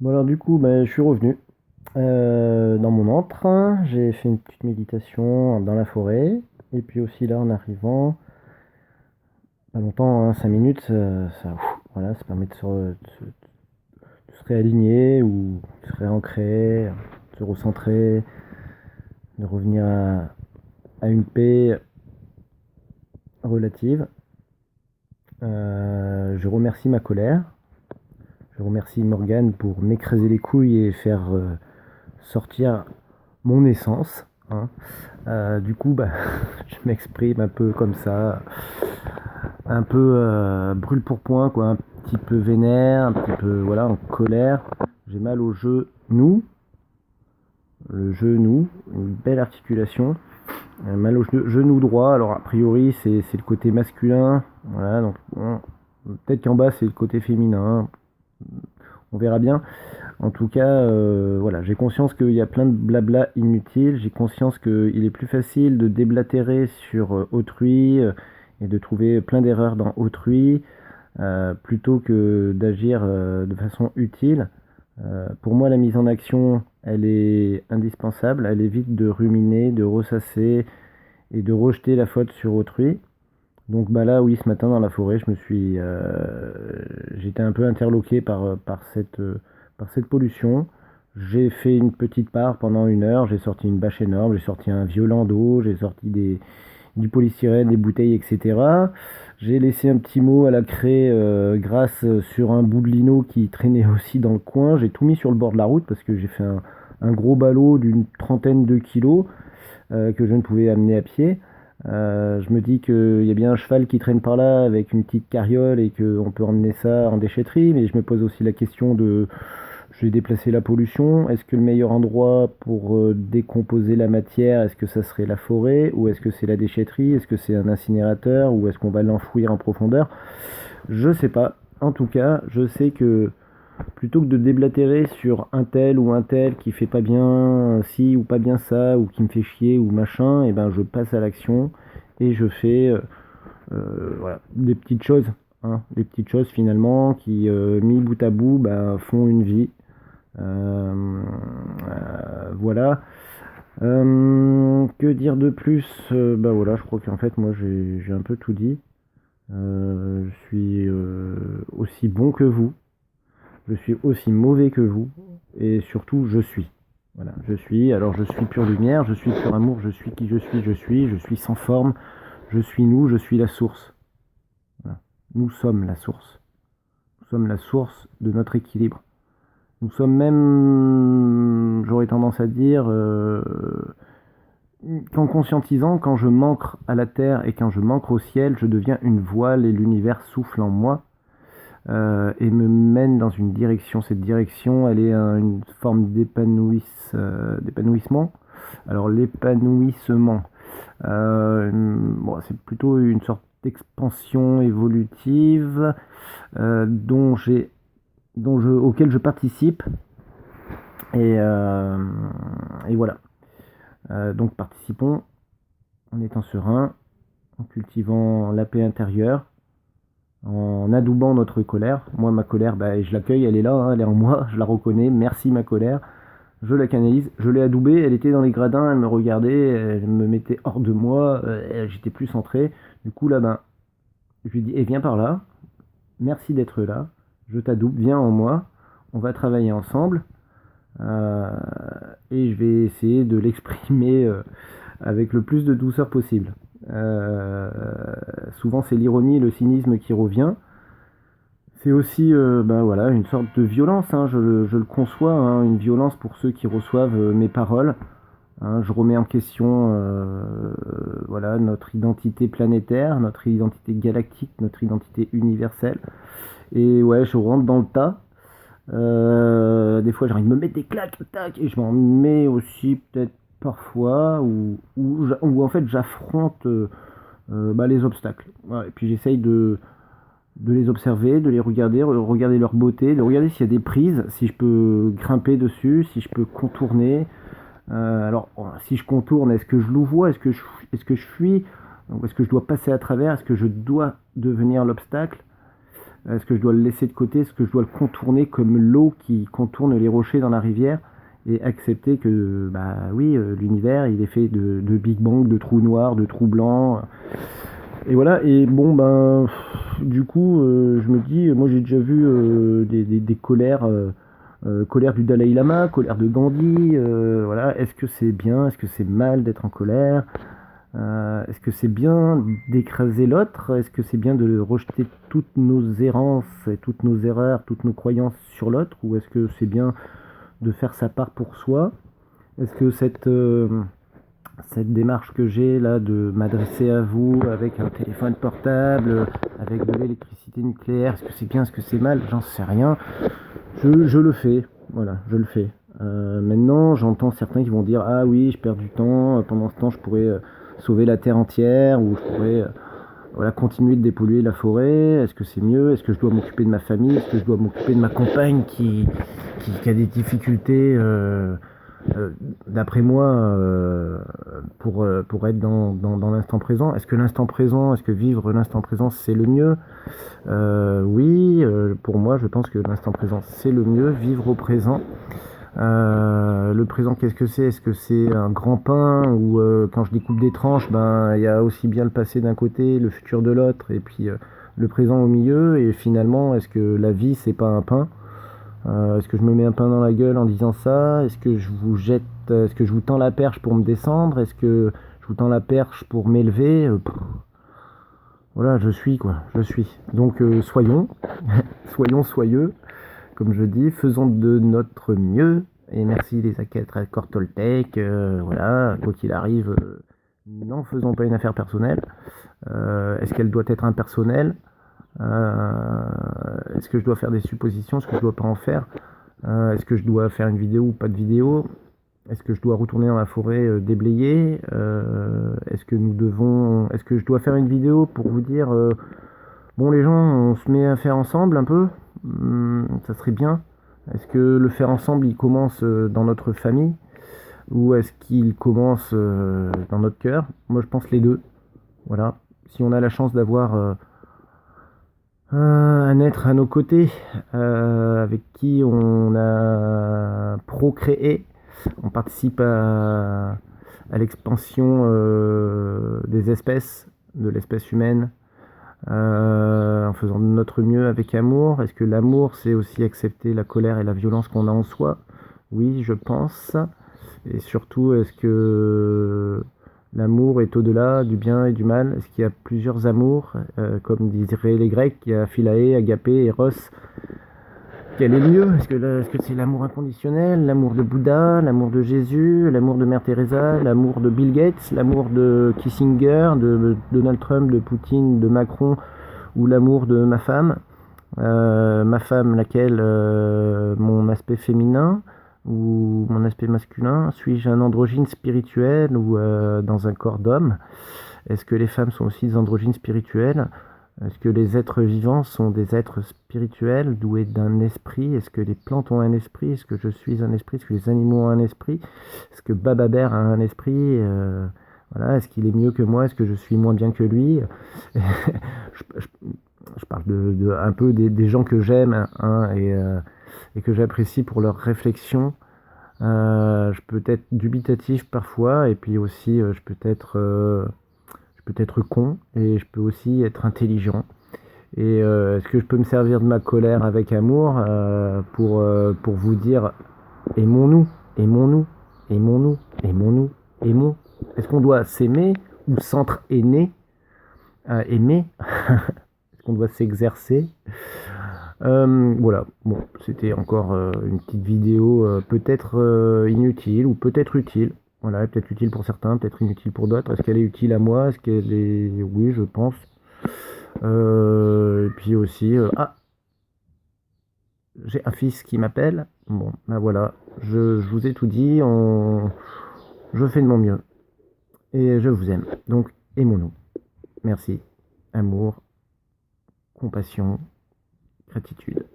Bon alors du coup, je suis revenu dans mon antre. J'ai fait une petite méditation dans la forêt. Et puis aussi là, en arrivant, pas longtemps, 5 minutes, voilà, ça permet de se réaligner ou de se réancrer, de se recentrer, de revenir à une paix relative. Je remercie ma colère. Je remercie Morgane pour m'écraser les couilles et faire sortir mon essence, hein. Du coup, je m'exprime un peu comme ça, un peu brûle pour point, quoi, un petit peu vénère, un petit peu voilà, en colère. J'ai mal au genou, le genou, une belle articulation. Mal au genou droit, alors a priori c'est le côté masculin, voilà, donc bon, peut-être qu'en bas c'est le côté féminin, on verra bien. En tout cas, voilà, j'ai conscience qu'il y a plein de blabla inutile. J'ai conscience qu'il est plus facile de déblatérer sur autrui et de trouver plein d'erreurs dans autrui plutôt que d'agir de façon utile. Pour moi, la mise en action, elle est indispensable. Elle évite de ruminer, de ressasser et de rejeter la faute sur autrui. Donc là, oui, ce matin dans la forêt, j'étais un peu interloqué par cette pollution. J'ai fait une petite part pendant 1 heure. J'ai sorti une bâche énorme, j'ai sorti un violent d'eau, j'ai sorti du polystyrène, des bouteilles, etc. J'ai laissé un petit mot à la craie grâce sur un bout de lino qui traînait aussi dans le coin. J'ai tout mis sur le bord de la route parce que j'ai fait un gros ballot d'une trentaine de kilos que je ne pouvais amener à pied. Je me dis qu'il y a bien un cheval qui traîne par là avec une petite carriole et qu'on peut emmener ça en déchetterie, mais je me pose aussi la question de je vais déplacer la pollution. Est-ce que le meilleur endroit pour décomposer la matière, est-ce que ça serait la forêt ou est-ce que c'est la déchetterie? Est-ce que c'est un incinérateur ou est-ce qu'on va l'enfouir en profondeur? Je sais pas. En tout cas, je sais que plutôt que de déblatérer sur un tel qui fait pas bien ci ou pas bien ça ou qui me fait chier ou machin, et ben je passe à l'action et je fais voilà, des petites choses, hein, des petites choses finalement qui mis bout à bout font une vie. Voilà. Que dire de plus? Voilà, je crois qu'en fait moi j'ai un peu tout dit. Je suis aussi bon que vous. Je suis aussi mauvais que vous, et surtout, je suis. Voilà, je suis. Alors, je suis pure lumière, je suis pur amour, je suis qui je suis sans forme, je suis nous, je suis la source. Voilà. Nous sommes la source. Nous sommes la source de notre équilibre. Nous sommes même, j'aurais tendance à dire, qu'en conscientisant, quand je manque à la terre et quand je manque au ciel, je deviens une voile et l'univers souffle en moi et me mène dans une direction. Cette direction, elle est une forme d'épanouissement. Alors l'épanouissement, bon, c'est plutôt une sorte d'expansion évolutive auquel je participe. Et, euh, et voilà. Donc participons en étant serein, en cultivant la paix intérieure, en adoubant notre colère. Moi, ma colère, je l'accueille, elle est là, hein, elle est en moi, je la reconnais. Merci ma colère. Je la canalise, je l'ai adoubée, elle était dans les gradins, elle me regardait, elle me mettait hors de moi, j'étais plus centré. Du coup, là, je lui dis, viens par là, merci d'être là, je t'adoube, viens en moi, on va travailler ensemble, euh, et je vais essayer de l'exprimer avec le plus de douceur possible. Euh, Souvent, c'est l'ironie, le cynisme qui revient. C'est aussi voilà, une sorte de violence, hein, je le conçois, hein, une violence pour ceux qui reçoivent mes paroles. Hein, je remets en question voilà, notre identité planétaire, notre identité galactique, notre identité universelle. Et ouais, je rentre dans le tas. Des fois, j'ai envie de me mettre des claques, tac, et je m'en mets aussi peut-être parfois, où en fait j'affronte les obstacles. Voilà, et puis j'essaye de les observer, de les regarder, regarder leur beauté, de regarder s'il y a des prises, si je peux grimper dessus, si je peux contourner. Alors, si je contourne, est-ce que je louvoie, est-ce que je fuis, est-ce que je dois passer à travers, est-ce que je dois devenir l'obstacle? Est-ce que je dois le laisser de côté? Est-ce que je dois le contourner comme l'eau qui contourne les rochers dans la rivière et accepter que, bah oui, l'univers, il est fait de Big Bang, de trous noirs, de trous blancs. Et voilà, et bon, ben, du coup, je me dis, moi j'ai déjà vu des colères, colère du Dalai Lama, colère de Gandhi, voilà, est-ce que c'est bien, est-ce que c'est mal d'être en colère? Est-ce que c'est bien d'écraser l'autre? Est-ce que c'est bien de rejeter toutes nos errances et toutes nos erreurs, toutes nos croyances sur l'autre? Ou est-ce que c'est bien de faire sa part pour soi? Est-ce que cette démarche que j'ai là de m'adresser à vous avec un téléphone portable, avec de l'électricité nucléaire, est-ce que c'est bien, est-ce que c'est mal? J'en sais rien. Je le fais, voilà, je le fais. Maintenant, j'entends certains qui vont dire ah oui, je perds du temps, pendant ce temps je pourrais sauver la terre entière, ou je pourrais voilà, continuer de dépolluer la forêt. Est-ce que c'est mieux? Est-ce que je dois m'occuper de ma famille? Est-ce que je dois m'occuper de ma compagne qui a des difficultés d'après moi, pour être dans l'instant présent? Est-ce que l'instant présent, est-ce que vivre l'instant présent, c'est le mieux? Oui, pour moi, je pense que l'instant présent, c'est le mieux, vivre au présent. Le présent, qu'est-ce que c'est? Est-ce que c'est un grand pain ou quand je découpe des tranches, ben il y a aussi bien le passé d'un côté, le futur de l'autre, et puis le présent au milieu. Et finalement, est-ce que la vie, c'est pas un pain? Est-ce que je me mets un pain dans la gueule en disant ça? Est-ce que je vous jette, est-ce que je vous tends la perche pour me descendre? Est-ce que je vous tends la perche pour m'élever? Voilà, je suis quoi, je suis. Donc soyons, soyons soyeux, comme je dis, faisons de notre mieux. Et merci les accords Toltec, voilà, quoi qu'il arrive, n'en faisons pas une affaire personnelle. Est-ce qu'elle doit être impersonnelle? Est-ce que je dois faire des suppositions? Est-ce que je dois pas en faire? Est-ce que je dois faire une vidéo ou pas de vidéo? Est-ce que je dois retourner dans la forêt déblayer? Est-ce que je dois faire une vidéo pour vous dire bon les gens, on se met à faire ensemble un peu? Ça serait bien. Est-ce que le faire ensemble, il commence dans notre famille? Ou est-ce qu'il commence dans notre cœur? Moi, je pense les deux. Voilà. Si on a la chance d'avoir un être à nos côtés avec qui on a procréé, on participe à l'expansion des espèces, de l'espèce humaine, en faisant de notre mieux avec amour. Est-ce que l'amour, c'est aussi accepter la colère et la violence qu'on a en soi? Oui, je pense. Et surtout, est-ce que l'amour est au-delà du bien et du mal? Est-ce qu'il y a plusieurs amours? Comme diraient les Grecs, il y a Philae, Agapé, Eros. Quel est le mieux? Est-ce que c'est l'amour inconditionnel, l'amour de Bouddha, l'amour de Jésus, l'amour de Mère Teresa, l'amour de Bill Gates, l'amour de Kissinger, de Donald Trump, de Poutine, de Macron, ou l'amour de ma femme? Ma femme, laquelle? Mon aspect féminin ou mon aspect masculin? Suis-je un androgyne spirituel ou dans un corps d'homme? Est-ce que les femmes sont aussi des androgynes spirituels? Est-ce que les êtres vivants sont des êtres spirituels doués d'un esprit? Est-ce que les plantes ont un esprit? Est-ce que je suis un esprit? Est-ce que les animaux ont un esprit? Est-ce que Bababère a un esprit? Voilà. Est-ce qu'il est mieux que moi? Est-ce que je suis moins bien que lui? je parle un peu des gens que j'aime, hein, et que j'apprécie pour leurs réflexions. Je peux être dubitatif parfois, et puis aussi je peux être con, et je peux aussi être intelligent. Et est-ce que je peux me servir de ma colère avec amour pour vous dire aimons-nous, aimons-nous, aimons-nous, aimons-nous, aimons. Est-ce qu'on doit s'aimer ou s'entre-aimer, aimer? Est-ce qu'on doit s'exercer? Voilà, bon, c'était encore une petite vidéo peut-être inutile ou peut-être utile. Voilà, peut-être utile pour certains, peut-être inutile pour d'autres. Est-ce qu'elle est utile à moi? Est-ce qu'elle est... Oui, je pense. Et puis aussi... Ah, j'ai un fils qui m'appelle. Bon, ben voilà, je vous ai tout dit. Je fais de mon mieux. Et je vous aime. Donc, aimons-nous. Merci. Amour, compassion, gratitude.